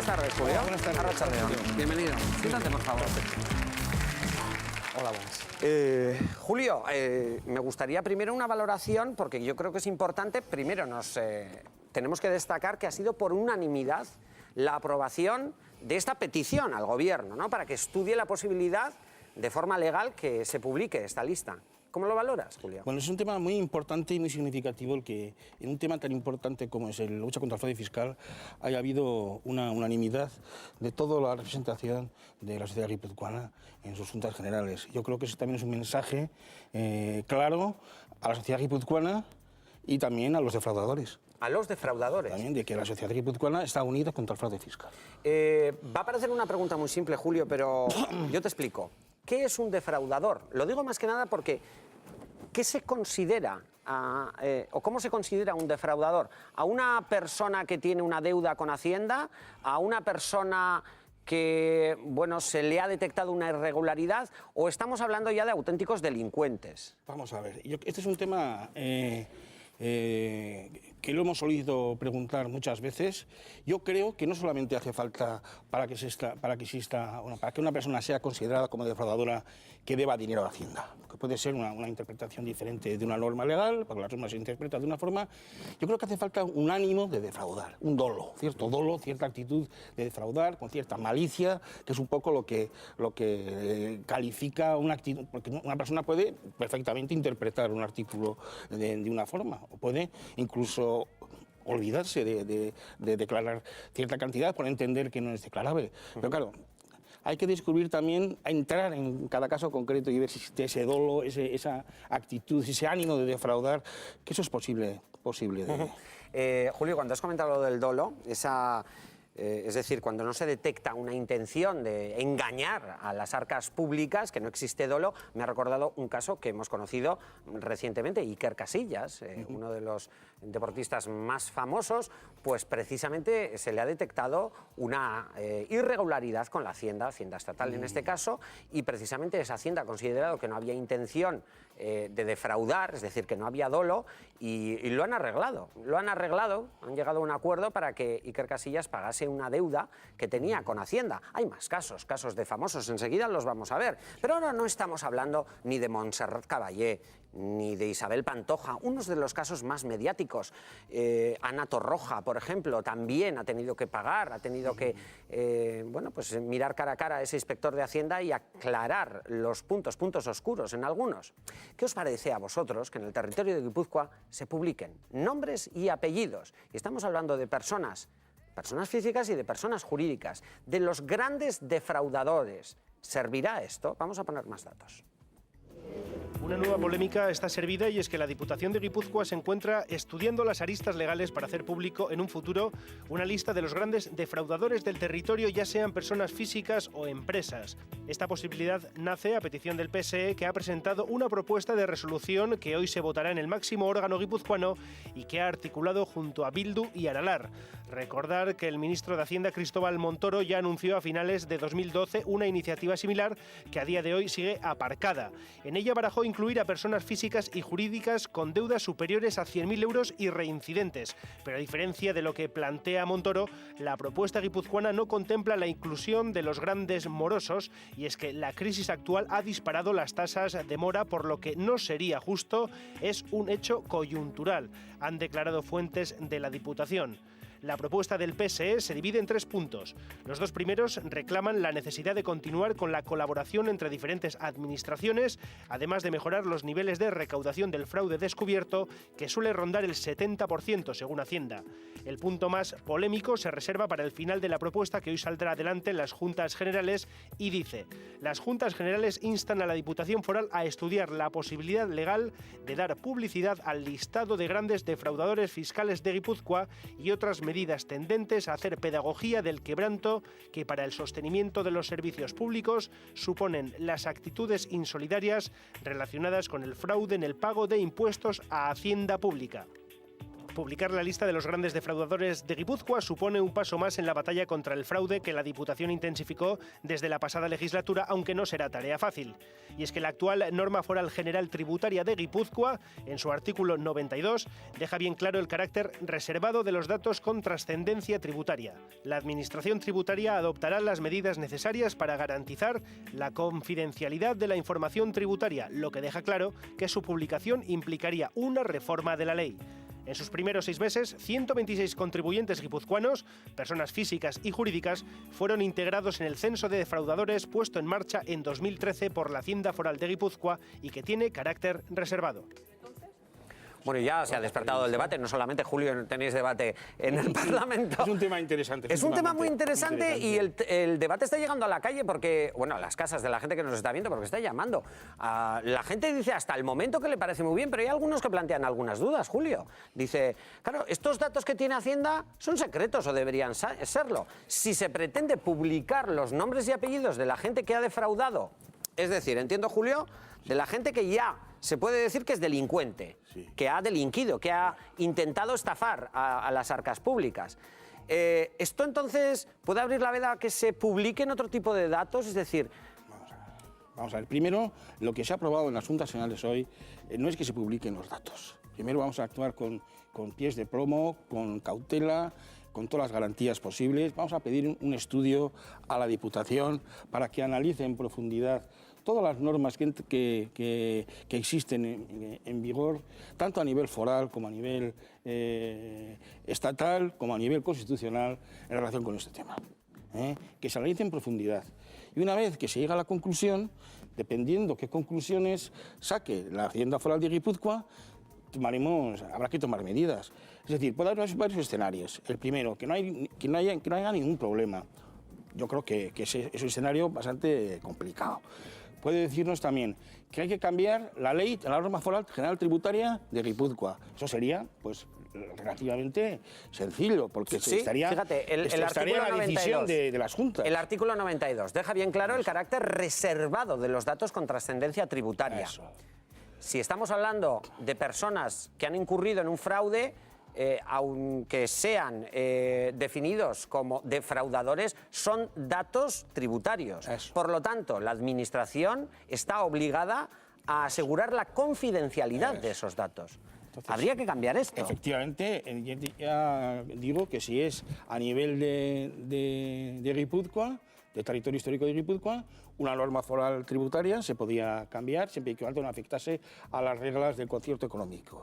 Buenas tardes, Julio. Hola, buenas tardes. Arratsaldeon. Bienvenido. Siéntate, por favor. Hola, buenas. Julio, me gustaría primero una valoración, porque yo creo que es importante. Primero, tenemos que destacar que ha sido por unanimidad la aprobación de esta petición al Gobierno, ¿no?, para que estudie la posibilidad, de forma legal, que se publique esta lista. ¿Cómo lo valoras, Julio? Bueno, es un tema muy importante y muy significativo el que en un tema tan importante como es la lucha contra el fraude fiscal haya habido una unanimidad de toda la representación de la sociedad guipuzcoana en sus juntas generales. Yo creo que eso también es un mensaje claro a la sociedad guipuzcoana y también a los defraudadores. A los defraudadores. También de que la sociedad guipuzcoana está unida contra el fraude fiscal. Va a parecer una pregunta muy simple, Julio, pero yo te explico. ¿Qué es un defraudador? Lo digo más que nada porque ¿qué se considera o cómo se considera un defraudador? ¿A una persona que tiene una deuda con Hacienda? ¿A una persona que, bueno, se le ha detectado una irregularidad? ¿O estamos hablando ya de auténticos delincuentes? Vamos a ver, este es un tema que lo hemos oído preguntar muchas veces. Yo creo que no solamente hace falta para que una persona sea considerada como defraudadora que deba dinero a Hacienda, que puede ser una interpretación diferente de una norma legal, porque la norma se interpreta de una forma. Yo creo que hace falta un ánimo de defraudar, un dolo, cierto dolo, cierta actitud de defraudar, con cierta malicia, que es un poco lo que califica una actitud, porque una persona puede perfectamente interpretar un artículo de una forma, o puede incluso olvidarse de declarar cierta cantidad por entender que no es declarable. Pero claro, hay que descubrir también, entrar en cada caso concreto y ver si existe ese dolo, esa actitud, ese ánimo de defraudar, que eso es posible. Julio, cuando has comentado lo del dolo, es decir, cuando no se detecta una intención de engañar a las arcas públicas, que no existe dolo, me ha recordado un caso que hemos conocido recientemente, Iker Casillas, uno de los deportistas más famosos, pues precisamente se le ha detectado una irregularidad con la Hacienda estatal en este caso, y precisamente esa Hacienda ha considerado que no había intención de defraudar, es decir, que no había dolo, y lo han arreglado. Han llegado a un acuerdo para que Iker Casillas pagase una deuda que tenía con Hacienda. Hay más casos de famosos, enseguida los vamos a ver. Pero ahora no estamos hablando ni de Montserrat Caballé, ni de Isabel Pantoja, unos de los casos más mediáticos. Ana Torroja, por ejemplo, también ha tenido que pagar, ha tenido que mirar cara a cara a ese inspector de Hacienda y aclarar los puntos oscuros en algunos. ¿Qué os parece a vosotros que en el territorio de Guipúzcoa se publiquen nombres y apellidos? Y estamos hablando de personas físicas y de personas jurídicas, de los grandes defraudadores. ¿Servirá esto? Vamos a poner más datos. Una nueva polémica está servida, y es que la Diputación de Guipúzcoa se encuentra estudiando las aristas legales para hacer público en un futuro una lista de los grandes defraudadores del territorio, ya sean personas físicas o empresas. Esta posibilidad nace a petición del PSE, que ha presentado una propuesta de resolución que hoy se votará en el máximo órgano guipuzcoano y que ha articulado junto a Bildu y Aralar. Recordar que el ministro de Hacienda, Cristóbal Montoro, ya anunció a finales de 2012 una iniciativa similar que a día de hoy sigue aparcada. En ella barajó incluir a personas físicas y jurídicas con deudas superiores a 100.000 euros y reincidentes. Pero a diferencia de lo que plantea Montoro, la propuesta guipuzcoana no contempla la inclusión de los grandes morosos, y es que la crisis actual ha disparado las tasas de mora, por lo que no sería justo, es un hecho coyuntural, han declarado fuentes de la Diputación. La propuesta del PSE se divide en 3 puntos. Los 2 primeros reclaman la necesidad de continuar con la colaboración entre diferentes administraciones, además de mejorar los niveles de recaudación del fraude descubierto, que suele rondar el 70% según Hacienda. El punto más polémico se reserva para el final de la propuesta, que hoy saldrá adelante en las Juntas Generales, y dice: las Juntas Generales instan a la Diputación Foral a estudiar la posibilidad legal de dar publicidad al listado de grandes defraudadores fiscales de Guipúzcoa y otras medidas tendentes a hacer pedagogía del quebranto que para el sostenimiento de los servicios públicos suponen las actitudes insolidarias relacionadas con el fraude en el pago de impuestos a Hacienda Pública. Publicar la lista de los grandes defraudadores de Guipúzcoa supone un paso más en la batalla contra el fraude que la Diputación intensificó desde la pasada legislatura, aunque no será tarea fácil. Y es que la actual norma foral general tributaria de Guipúzcoa, en su artículo 92, deja bien claro el carácter reservado de los datos con trascendencia tributaria. La Administración tributaria adoptará las medidas necesarias para garantizar la confidencialidad de la información tributaria, lo que deja claro que su publicación implicaría una reforma de la ley. En sus primeros 6 meses, 126 contribuyentes guipuzcoanos, personas físicas y jurídicas, fueron integrados en el censo de defraudadores puesto en marcha en 2013 por la Hacienda Foral de Guipúzcoa y que tiene carácter reservado. Bueno, ya se ha despertado el debate, no solamente, Julio, tenéis debate en el Parlamento. Es un tema interesante. Es un tema muy interesante y el debate está llegando a la calle porque, bueno, a las casas de la gente que nos está viendo, porque está llamando. La gente dice hasta el momento que le parece muy bien, pero hay algunos que plantean algunas dudas, Julio. Dice, claro, estos datos que tiene Hacienda son secretos o deberían serlo. Si se pretende publicar los nombres y apellidos de la gente que ha defraudado, es decir, entiendo, Julio, de la gente que ya se puede decir que es delincuente, sí, que ha delinquido, que ha intentado estafar a las arcas públicas. ¿Esto entonces puede abrir la veda a que se publiquen otro tipo de datos? Es decir... Vamos a ver, primero, lo que se ha aprobado en las Juntas Generales hoy no es que se publiquen los datos. Primero vamos a actuar con pies de plomo, con cautela, con todas las garantías posibles. Vamos a pedir un estudio a la Diputación para que analice en profundidad todas las normas que existen en vigor, tanto a nivel foral como a nivel estatal, como a nivel constitucional, en relación con este tema. Que se analice en profundidad. Y una vez que se llega a la conclusión, dependiendo qué conclusiones saque la Hacienda Foral de Guipúzcoa, habrá que tomar medidas. Es decir, puede haber varios escenarios. El primero, que no haya ningún problema. Yo creo que es un escenario bastante complicado. Puede decirnos también que hay que cambiar la ley, la norma foral general tributaria de Guipúzcoa. Eso sería, pues, relativamente sencillo, porque sí, estaría, fíjate, el estaría artículo la decisión 92, de las juntas. El artículo 92 deja bien claro el carácter reservado de los datos con trascendencia tributaria. Eso. Si estamos hablando de personas que han incurrido en un fraude, aunque sean definidos como defraudadores, son datos tributarios. Eso. Por lo tanto, la Administración está obligada a asegurar la confidencialidad de esos datos. Entonces, habría que cambiar esto. Efectivamente, ya digo que si es a nivel de Guipúzcoa, de territorio histórico de Guipúzcoa, una norma foral tributaria se podía cambiar siempre y cuando no afectase a las reglas del concierto económico.